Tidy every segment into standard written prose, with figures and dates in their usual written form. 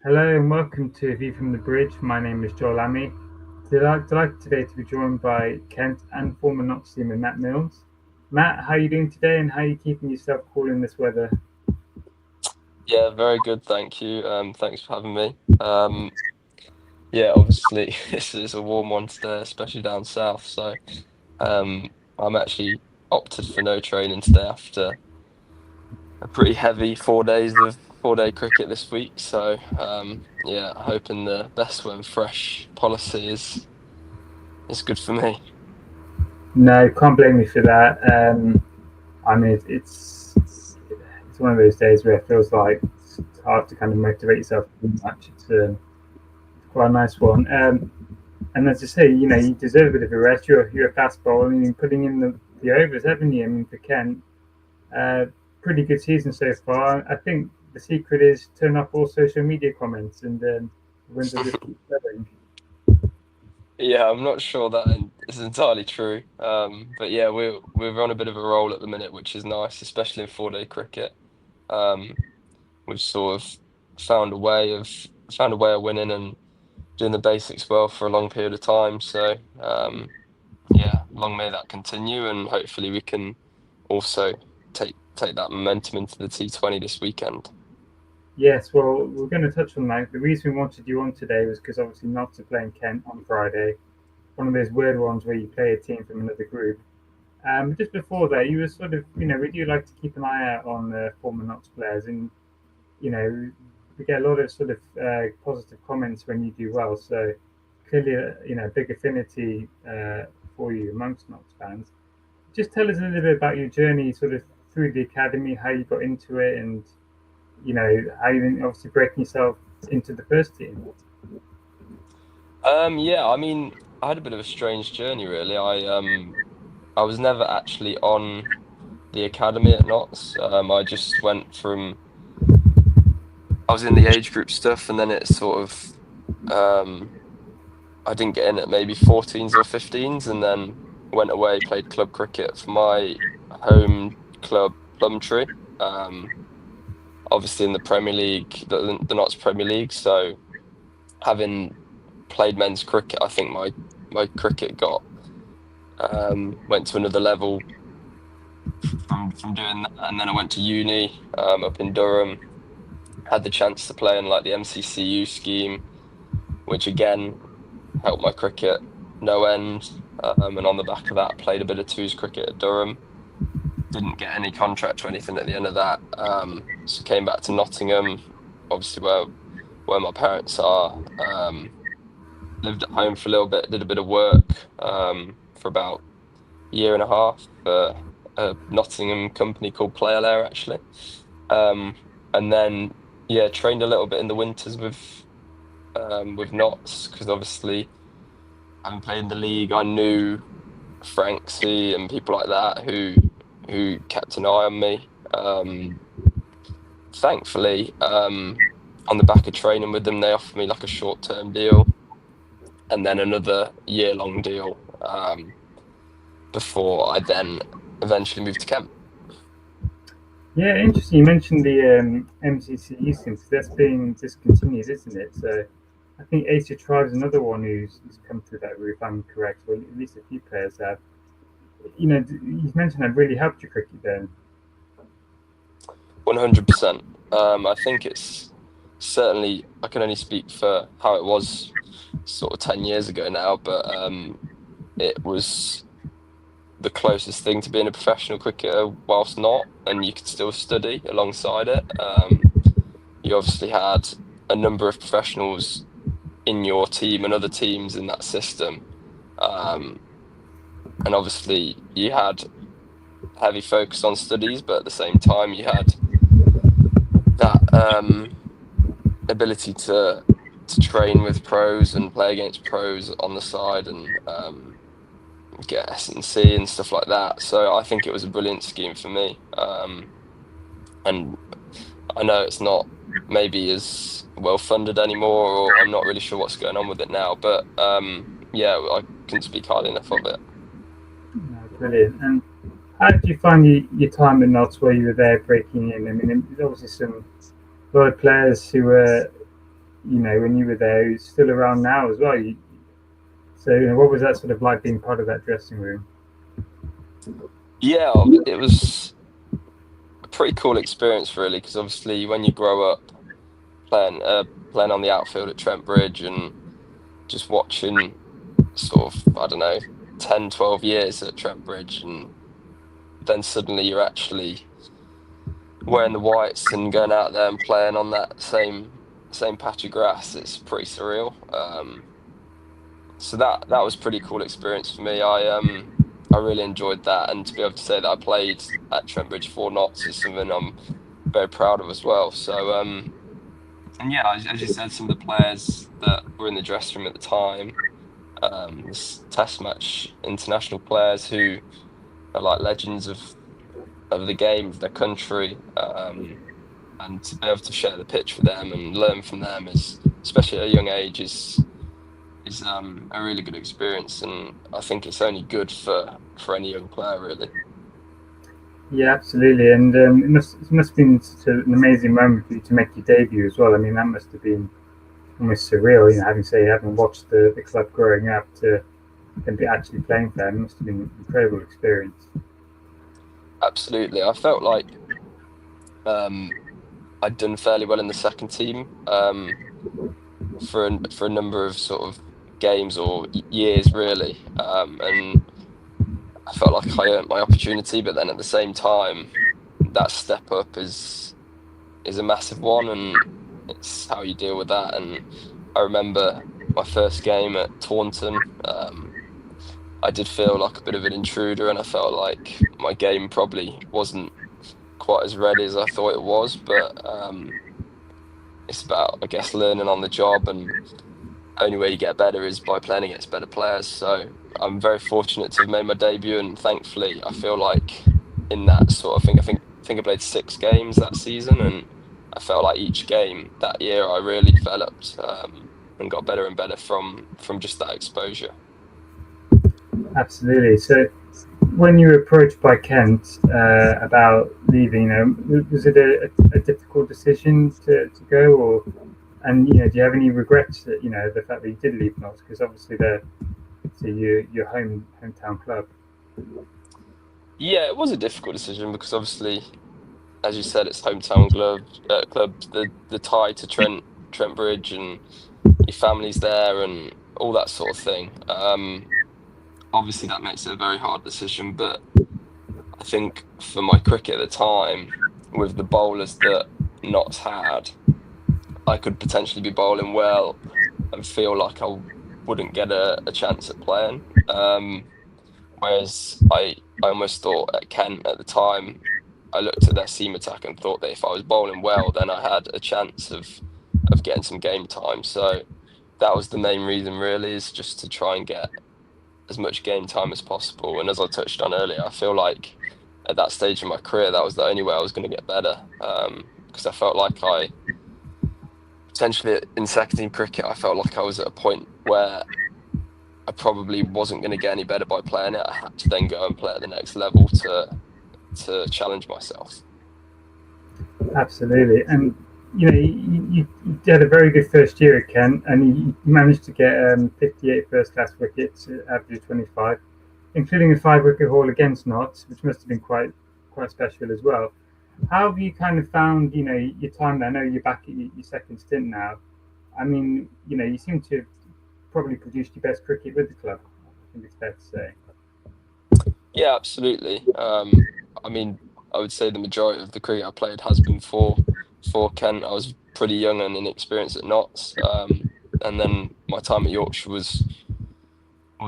Hello and welcome to View from the Bridge. My name is Joel Amy. Delighted today to be joined by Kent and former Notts teammate Matt Milnes. Matt, how are you doing today and how are you keeping yourself cool in this weather? Yeah, very good, thank you. Thanks for having me. Yeah, obviously it's a warm one today, especially down south. So um, I'm actually opted for no training today after a pretty heavy 4 days of 4-day cricket this week. So yeah, hoping the best when fresh policy is good for me. No, can't blame me for that. I mean, it's one of those days where it feels like it's hard to kind of motivate yourself too much. It's quite a nice one. And as I say, you deserve a bit of a rest. You're a fast bowler and you're putting in the overs, haven't you? I mean, for Kent, Uh, pretty good season so far. I think the secret is turn off all social media comments and wins will just keep going. Yeah, I'm not sure that is entirely true. But yeah, we're on a bit of a roll at the minute, which is nice, especially in 4-day cricket. Um, we've sort of found a way of found a way of winning and doing the basics well for a long period of time. So yeah, long may that continue, and hopefully we can also take that momentum into the T20 this weekend. Yes, well, we're going to touch on that. The reason we wanted you on today was because obviously Notts are playing Kent on Friday. One of those weird ones where you play a team from another group. Just before that, you were sort of, we do like to keep an eye out on former Notts players, and we get a lot of sort of positive comments when you do well. So clearly, big affinity for you amongst Notts fans. Just tell us a little bit about your journey, sort of through the academy, how you got into it, and how you been obviously breaking yourself into the first team. Yeah, I mean, I had a bit of a strange journey really. I was never actually on the academy at Notts. I just went from I was in the age group stuff, and then it sort of I didn't get in at maybe 14s or 15s, and then went away, played club cricket for my home club, Plumtree. Um, Obviously in the Premier League, the Notts Premier League. So having played men's cricket, I think my cricket got went to another level from doing that. And then I went to uni up in Durham, had the chance to play in like the MCCU scheme, which again helped my cricket no end. And on the back of that, played a bit of twos cricket at Durham. Didn't get any contract or anything at the end of that. So came back to Nottingham, obviously where my parents are. Lived at home for a little bit, did a bit of work for about a year and a half for a Nottingham company called Player Air, actually. Um, and then yeah, trained a little bit in the winters with Notts because obviously having played in the league, I knew Franksy and people like that who kept an eye on me. Thankfully, on the back of training with them, they offered me like a short-term deal and then another year-long deal before I then eventually moved to Kent. Yeah, interesting. You mentioned the MCC since that's being discontinued, isn't it? So I think Asia Tribe is another one who's come through that route, if I'm correct. Well, at least a few players have. You mentioned that really helped your cricket then. 100%. I think it's certainly, I can only speak for how it was sort of 10 years ago now, but it was the closest thing to being a professional cricketer whilst not, and you could still study alongside it. You obviously had a number of professionals in your team and other teams in that system. Um, and obviously you had heavy focus on studies, but at the same time you had that ability to train with pros and play against pros on the side and get S&C and stuff like that. So I think it was a brilliant scheme for me. And I know it's not maybe as well funded anymore, or I'm not really sure what's going on with it now. But yeah, I couldn't speak highly enough of it. No, brilliant. And how did you find your time at Notts where you were there breaking in? I mean, there's obviously some lot of players who were when you were there, who's still around now as well. So, what was that sort of like being part of that dressing room? Yeah, it was a pretty cool experience, really, because obviously when you grow up playing on the outfield at Trent Bridge and just watching sort of, I don't know, 10, 12 years at Trent Bridge, and then suddenly you're actually wearing the whites and going out there and playing on that same patch of grass. It's pretty surreal. So that was pretty cool experience for me. I really enjoyed that, and to be able to say that I played at Trent Bridge 4 knots is something I'm very proud of as well. So and yeah, as you said, some of the players that were in the dressing room at the time, this Test match international players who are like legends of the game, of their country, and to be able to share the pitch with them and learn from them is, especially at a young age, is a really good experience, and I think it's only good for any young player, really. Yeah, absolutely. And it must have been such an amazing moment for you to make your debut as well. I mean, that must have been almost surreal, having watched the club growing up to then be actually playing for them. It must have been an incredible experience. Absolutely, I felt like um, I'd done fairly well in the second team for a number of sort of games or years, really, and I felt like I earned my opportunity. But then at the same time, that step up is a massive one, and it's how you deal with that. And I remember my first game at Taunton. I did feel like a bit of an intruder, and I felt like my game probably wasn't quite as ready as I thought it was. But it's about, I guess, learning on the job, and only way you get better is by playing against better players. So I'm very fortunate to have made my debut, and thankfully, I feel like in that sort of thing, I think I played 6 games that season, and I felt like each game that year I really developed, and got better and better from just that exposure. Absolutely. So, when you were approached by Kent about leaving, was it a difficult decision to go, or and do you have any regrets that the fact that you did leave Notts because obviously they're your hometown club. Yeah, it was a difficult decision because obviously, as you said, it's hometown club. The tie to Trent Bridge and your family's there and all that sort of thing. Obviously, that makes it a very hard decision. But I think for my cricket at the time, with the bowlers that Notts had, I could potentially be bowling well and feel like I wouldn't get a chance at playing. Whereas I almost thought at Kent at the time, I looked at their seam attack and thought that if I was bowling well, then I had a chance of getting some game time. So that was the main reason, really, is just to try and get as much game time as possible. And as I touched on earlier, I feel like at that stage in my career, that was the only way I was going to get better. Because I felt like I potentially in second team cricket, I felt like I was at a point where I probably wasn't going to get any better by playing it. I had to then go and play at the next level to challenge myself. Absolutely, and you had a very good first year at Kent, and you managed to get 58 first-class wickets, average of 25, including a 5-wicket haul against Notts, which must have been quite special as well. How have you kind of found your time there? I know you're back at your second stint now. I mean, you seem to have probably produced your best cricket with the club. I think it's fair to say. Yeah, absolutely. I mean, I would say the majority of the cricket I played has been for Kent. I was pretty young and inexperienced at Notts, and then my time at Yorkshire was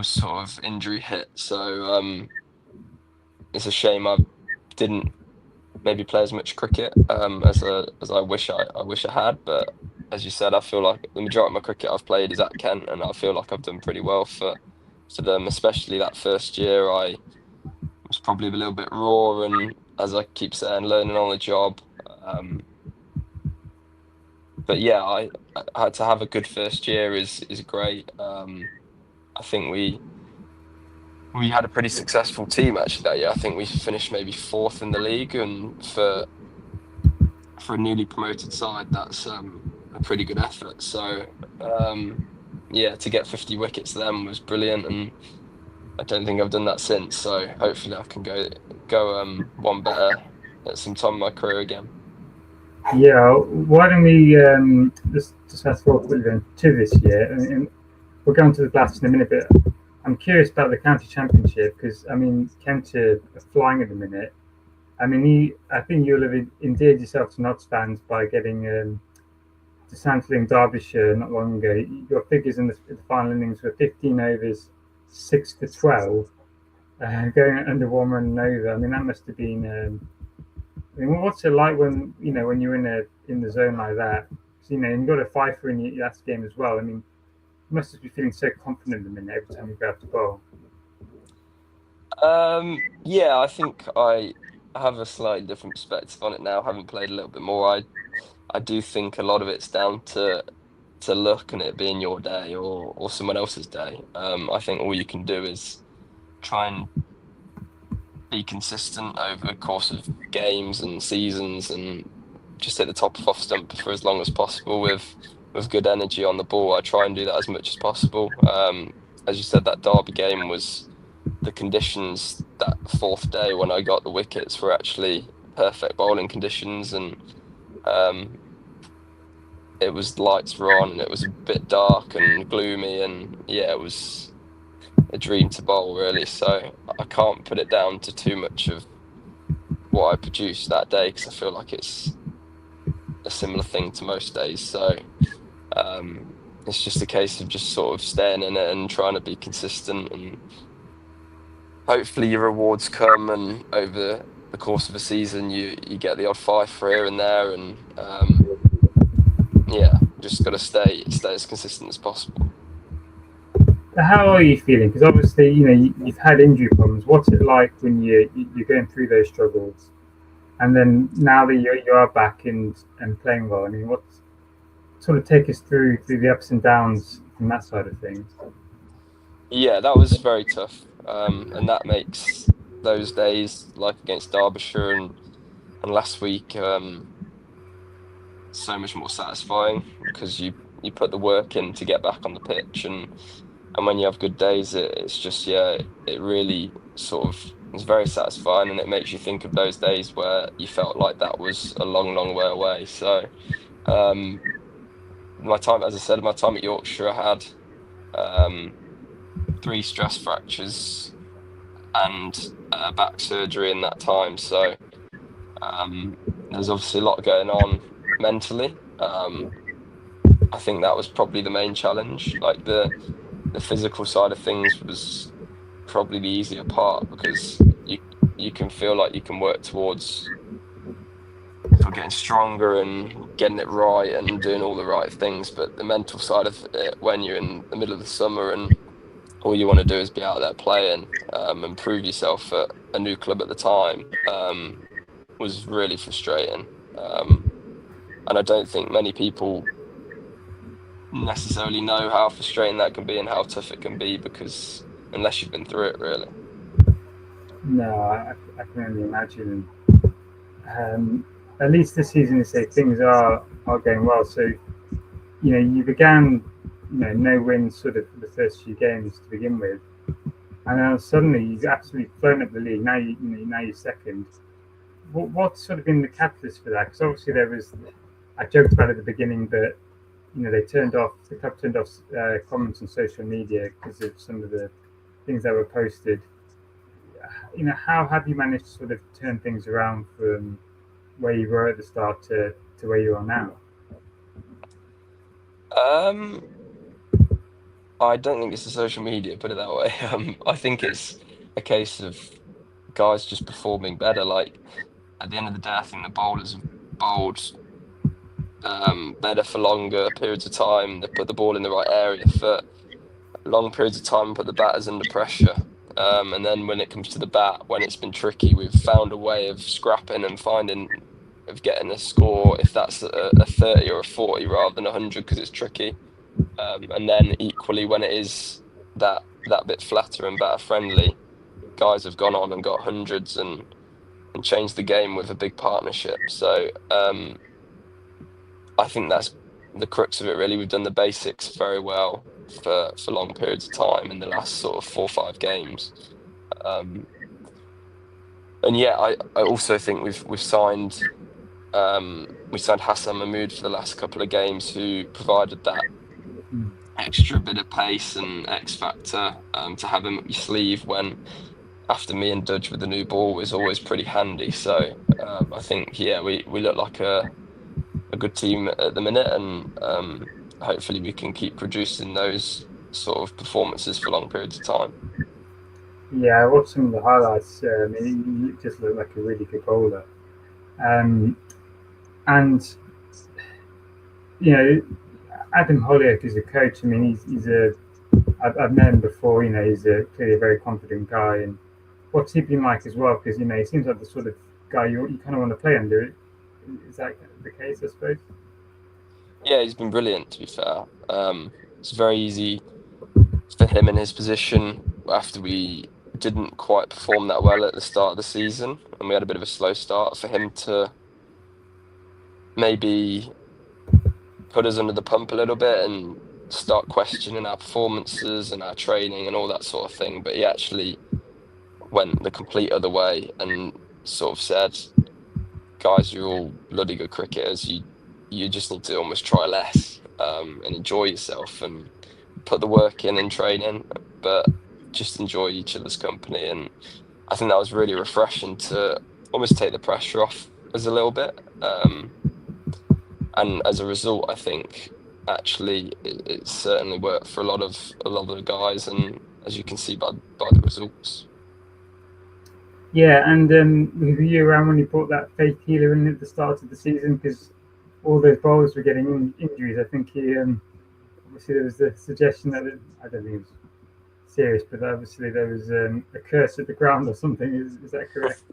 sort of injury hit. So it's a shame I didn't maybe play as much cricket as I wish I had. But as you said, I feel like the majority of my cricket I've played is at Kent, and I feel like I've done pretty well for them. Especially that first year, I was probably a little bit raw, and as I keep saying, learning on the job. But yeah, I had to have a good first year is great. I think we had a pretty successful team actually that year. I think we finished maybe fourth in the league, and for a newly promoted side, that's a pretty good effort. So yeah, to get 50 wickets then was brilliant, and I don't think I've done that since. So hopefully I can go one better at some time in my career again. Yeah, why don't we just fast forward quickly then to this year, and we'll go on to the Blast in a minute, but I'm curious about the county championship because I mean Kent are flying at the minute. I mean, I think you'll have endeared yourself to Notts fans by getting dismantling Derbyshire not long ago. Your figures in the final innings were 15 overs, 6 for 12, going under one run and over. I mean, that must have been. I mean, what's it like when when you're in the zone like that? So, you got a fifer in your last game as well. I mean, you must be feeling so confident in the minute every time you go out to bowl. Yeah, I think I have a slightly different perspective on it now, having played a little bit more. I do think a lot of it's down to luck and it being your day or someone else's day. I think all you can do is try and be consistent over the course of games and seasons, and just hit the top of off stump for as long as possible with good energy on the ball. I try and do that as much as possible. As you said, that Derby game was the conditions that fourth day when I got the wickets were actually perfect bowling conditions, and um, it was lights were on and it was a bit dark and gloomy, and yeah, it was a dream to bowl really. So I can't put it down to too much of what I produced that day because I feel like it's a similar thing to most days. So um, it's just a case of just sort of staying in it and trying to be consistent, and hopefully your rewards come, and over the course of a season you get the odd five for here and there, and yeah, just got to stay as consistent as possible. How are you feeling? Because obviously, you've had injury problems. What's it like when you're going through those struggles, and then now that you are back and playing well? I mean, what sort of take us through the ups and downs from that side of things? Yeah, that was very tough, and that makes those days like against Derbyshire and last week so much more satisfying because you put the work in to get back on the pitch, and when you have good days, it's just yeah, it really sort of is very satisfying, and it makes you think of those days where you felt like that was a long, long way away. So um, my time, as I said, my time at Yorkshire, I had um, three stress fractures and back surgery in that time. So there's obviously a lot going on mentally. I think that was probably the main challenge. Like the physical side of things was probably the easier part because you can feel like you can work towards sort of getting stronger and getting it right and doing all the right things, but the mental side of it when you're in the middle of the summer and all you want to do is be out there playing and prove yourself at a new club at the time was really frustrating. And I don't think many people necessarily know how frustrating that can be and how tough it can be because unless you've been through it, really. No, I can only imagine. At least this season, you say things are going well. So you began no wins sort of for the first few games to begin with, and then suddenly you've absolutely flown up the league. Now now you're second. What's sort of been the catalyst for that? Because obviously there was, I joked about it at the beginning, but the club turned off comments on social media because of some of the things that were posted. How have you managed to sort of turn things around from where you were at the start to where you are now? Um, I don't think it's the social media, put it that way. I think it's a case of guys just performing better. Like at the end of the day, I think the bowlers have bowled better for longer periods of time. They put the ball in the right area for long periods of time and put the batters under pressure. And then when it comes to the bat, when it's been tricky, we've found a way of scrapping and finding of getting a score if that's a 30 or a 40 rather than 100 because it's tricky. And then equally when it is that bit flatter and batter friendly, guys have gone on and got hundreds and changed the game with a big partnership. So I think that's the crux of it really. We've done the basics very well for long periods of time in the last sort of 4 or 5 games. Um, and yeah, I also think we've signed we signed Hassan Mahmoud for the last couple of games, who provided that Mm. extra bit of pace and X factor to have him up your sleeve when after me and Dudge with the new ball is always pretty handy. So I think yeah, we look like a good team at the minute, and hopefully we can keep producing those sort of performances for long periods of time. Yeah, I watched some of the highlights. I mean, he just looked like a really good bowler. Um, and you know, Adam Holyoke is a coach. I mean, he's a I've known him before. You know, he's clearly a very confident guy. And what's he been like as well? Because you know, he seems like the sort of guy you kind of want to play under. Is that the case? I suppose. Yeah, he's been brilliant to be fair. It's very easy for him in his position after we didn't quite perform that well at the start of the season and we had a bit of a slow start, for him to maybe put us under the pump a little bit and start questioning our performances and our training and all that sort of thing. But he actually went the complete other way and sort of said, guys, you're all bloody good cricketers. You just need to almost try less and enjoy yourself and put the work in training, but just enjoy each other's company. And I think that was really refreshing to almost take the pressure off us a little bit. And as a result, I think actually it certainly worked for a lot of the guys, and as you can see by the results. Yeah, and were you around when you brought that fake healer in at the start of the season? Because all those bowlers were getting injuries. I think he obviously there was the suggestion that I don't think it was serious, but obviously there was a curse at the ground or something. Is that correct?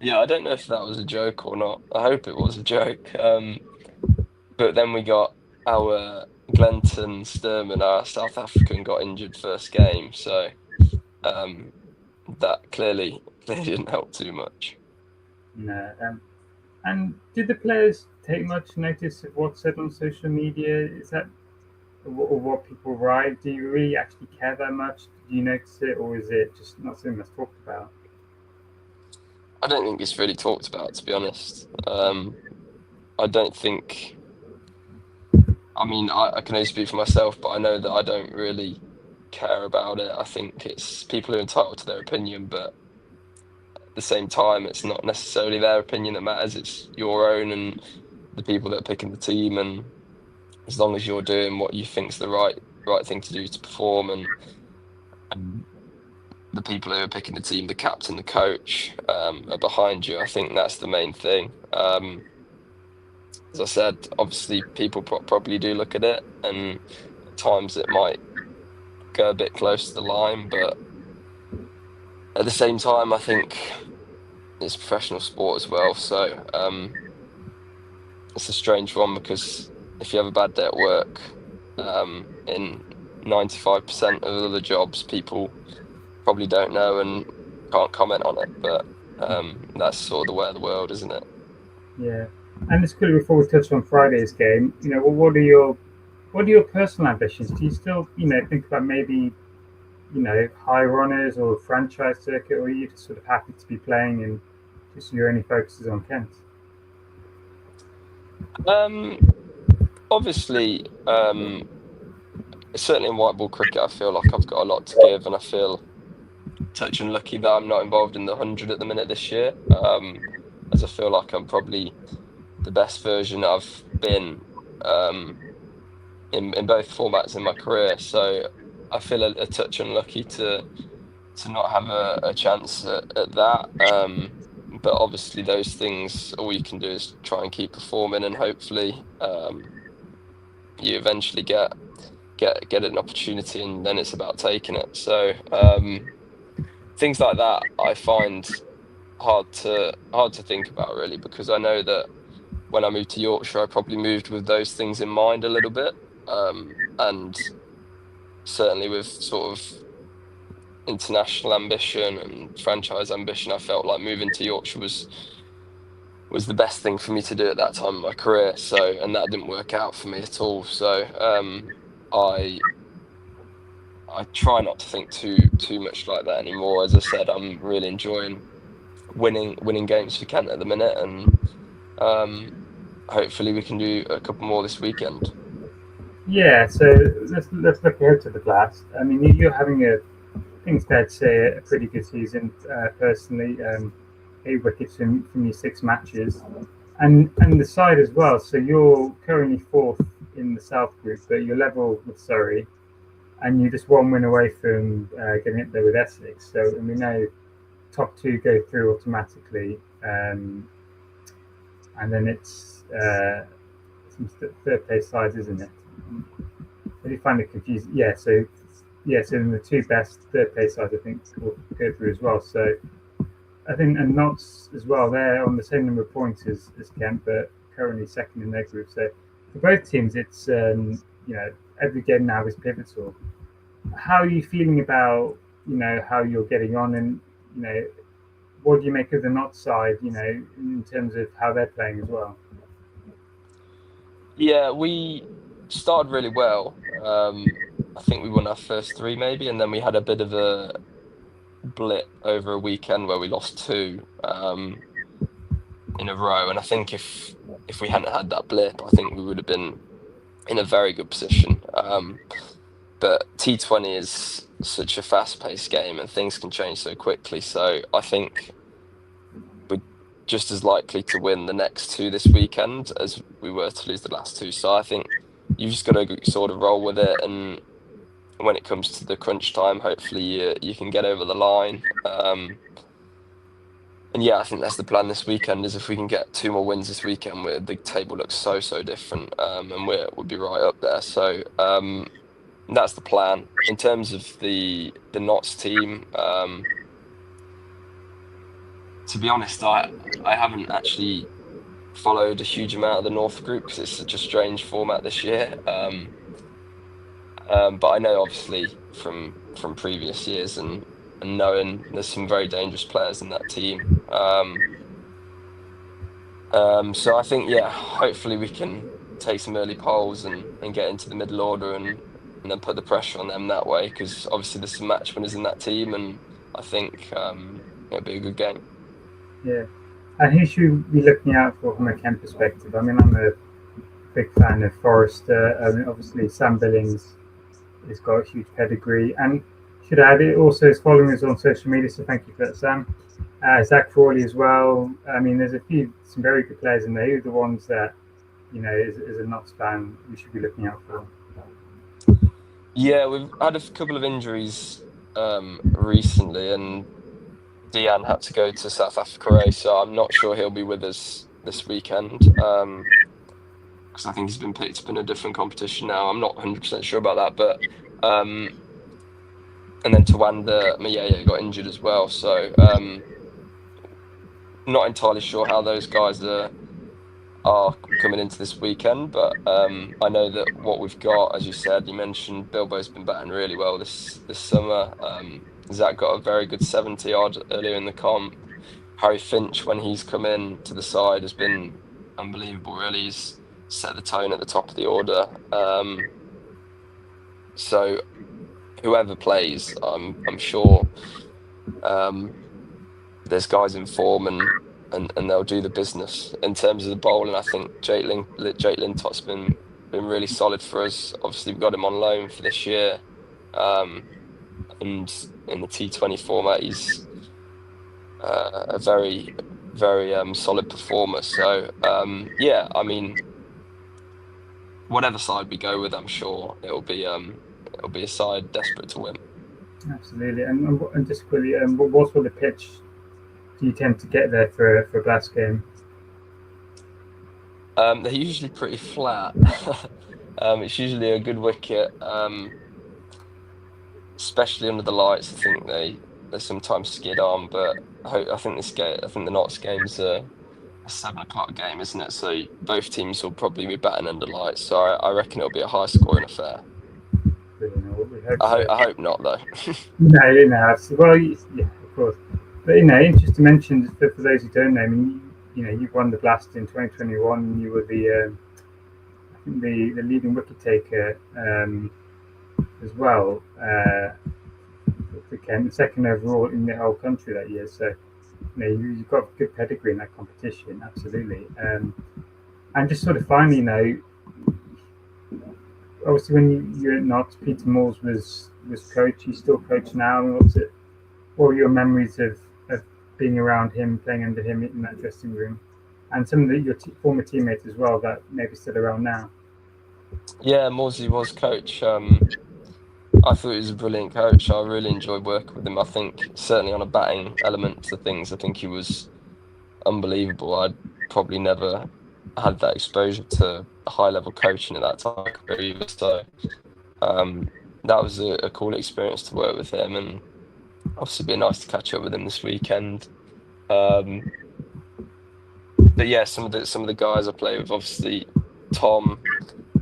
Yeah, I don't know if that was a joke or not. I hope it was a joke. But then we got our Glenton Sturman, our South African, got injured first game, so um, that clearly didn't help too much. No. And did the players take much notice of what's said on social media? Is that or what people write? Do you really actually care that much? Do you notice it, or is it just not something that's talked about? I don't think it's really talked about, to be honest. I don't think. I mean, I can only speak for myself, but I know that I don't really care about it. I think it's people are entitled to their opinion, but at the same time, it's not necessarily their opinion that matters. It's your own and the people that are picking the team. And as long as you're doing what you think's the right thing to do to perform, and the people who are picking the team, the captain, the coach, are behind you, I think that's the main thing. As I said, obviously people probably do look at it, and at times it might go a bit close to the line, but at the same time, I think it's professional sport as well. So it's a strange one, because if you have a bad day at work, in 95% of other jobs, people probably don't know and can't comment on it. But that's sort of the way of the world, isn't it? Yeah. And it's quickly before we touch on Friday's game, you know, well, what are your personal ambitions? Do you still, think about maybe, high runners or franchise circuit, or are you just sort of happy to be playing and just your only focus is on Kent? Um, Obviously, certainly in white ball cricket, I feel like I've got a lot to give, and I feel touch and lucky that I'm not involved in the 100 at the minute this year, as I feel like I'm probably the best version I've been um, in both formats in my career. So I feel a touch unlucky to not have a chance at that. But obviously, those things, all you can do is try and keep performing, and hopefully, you eventually get an opportunity, and then it's about taking it. So things like that I find hard to think about, really, because I know that when I moved to Yorkshire, I probably moved with those things in mind a little bit, and certainly with sort of international ambition and franchise ambition, I felt like moving to Yorkshire was the best thing for me to do at that time in my career. So, and that didn't work out for me at all. So, I try not to think too much like that anymore. As I said, I'm really enjoying winning games for Kent at the minute, and hopefully we can do a couple more this weekend. Yeah, so let's look ahead to the Blast. I mean, you're having I think it's fair to say, a pretty good season. Personally, 8 wickets from your 6 matches, and the side as well. So you're currently fourth in the South Group, but you're level with Surrey, and you're just 1 win away from getting up there with Essex. So, and we know top two go through automatically, and then it's some third place sides, isn't it? I do find it confusing. So then the two best third place sides, I think, will go through as well. So I think, and Notts as well, they're on the same number of points as Kent, but currently second in their group. So for both teams, it's every game now is pivotal. How are you feeling about how you're getting on, and what do you make of the Notts side? In terms of how they're playing as well. Yeah, we started really well. I think we won our first three maybe, and then we had a bit of a blip over a weekend where we lost two in a row. And I think if we hadn't had that blip, I think we would have been in a very good position. But T20 is such a fast-paced game, and things can change so quickly. So I think we're just as likely to win the next two this weekend as we were to lose the last two. So I think you've just got to sort of roll with it, and when it comes to the crunch time, hopefully you can get over the line. And yeah, I think that's the plan this weekend. Is if we can get 2 more wins this weekend, where the table looks so different, and we'll be right up there. So that's the plan. In terms of the Notts team, to be honest, I haven't actually followed a huge amount of the North Group because it's such a strange format this year. But I know obviously from previous years and knowing there's some very dangerous players in that team. So I think, yeah, hopefully we can take some early polls and get into the middle order and then put the pressure on them that way, because obviously there's some match winners in that team, and I think it'll be a good game. Yeah, and who should we be looking out for from a Kent perspective? I mean, I'm a big fan of Forrester. I mean, obviously Sam Billings has got a huge pedigree, and should add it also is following us on social media. So thank you for that, Sam. Zach Crawley as well. I mean, there's some very good players in there. Who are the ones that as a Notts fan, we should be looking out for? Yeah, we've had a couple of injuries recently, and Dejan had to go to South Africa, so I'm not sure he'll be with us this weekend, because I think he's been picked up in a different competition now. I'm not 100% sure about that, but and then Tawanda Mayaya got injured as well, so not entirely sure how those guys are coming into this weekend, but I know that what we've got, as you mentioned, Bilbo's been batting really well this summer. Zach got a very good 70 odd earlier in the comp. Harry Finch, when he's come in to the side, has been unbelievable, really. He's set the tone at the top of the order. So whoever plays, I'm sure there's guys in form and they'll do the business. In terms of the bowling, I think Jake Lintot's been really solid for us. Obviously, we've got him on loan for this year, and in the T20 format, he's a very solid performer. So yeah, I mean, whatever side we go with, I'm sure it'll be a side desperate to win. Absolutely, and just quickly, what sort of pitch do you tend to get there for a Blast game? They're usually pretty flat. It's usually a good wicket, especially under the lights. I think they sometimes skid on, but I think the Notts game's a 7 o'clock game, isn't it? So both teams will probably be batting under lights. So I reckon it'll be a high scoring affair. I hope not, though. No, well, yeah, of course. But just to mention, for those who don't know, I mean, you've won the Blast in 2021. And you were I think the leading wicket taker as well for Kent, second overall in the whole country that year. So you've got good pedigree in that competition, absolutely. And just sort of finally, obviously when you're not, Peter Moores was coach. He's still coach now. And what were your memories of being around him, playing under him in that dressing room, and some of your former teammates as well that maybe still around now? Yeah, Morsey was coach. I thought he was a brilliant coach. I really enjoyed working with him. I think certainly on a batting element to things, I think he was unbelievable. I'd probably never had that exposure to high level coaching at that time in my career either. So um, that was a cool experience to work with him, and obviously be nice to catch up with him this weekend. Um, but yeah, some of the guys I play with, obviously Tom.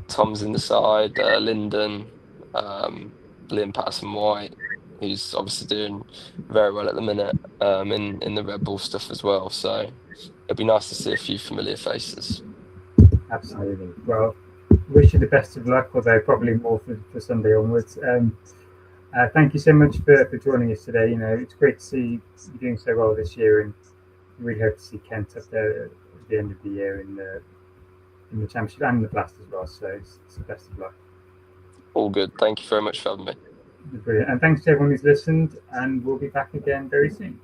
Tom's in the side, Lyndon, Liam Patterson White, who's obviously doing very well at the minute, in the Red Bull stuff as well. So it'd be nice to see a few familiar faces. Absolutely. Well, wish you the best of luck, although probably more for Sunday onwards. Thank you so much for joining us today. It's great to see you doing so well this year, and really hope to see Kent up there at the end of the year in the championship and the Blast as well. So it's the best of luck. All good. Thank you very much for having me. Brilliant. And thanks to everyone who's listened, and we'll be back again very soon.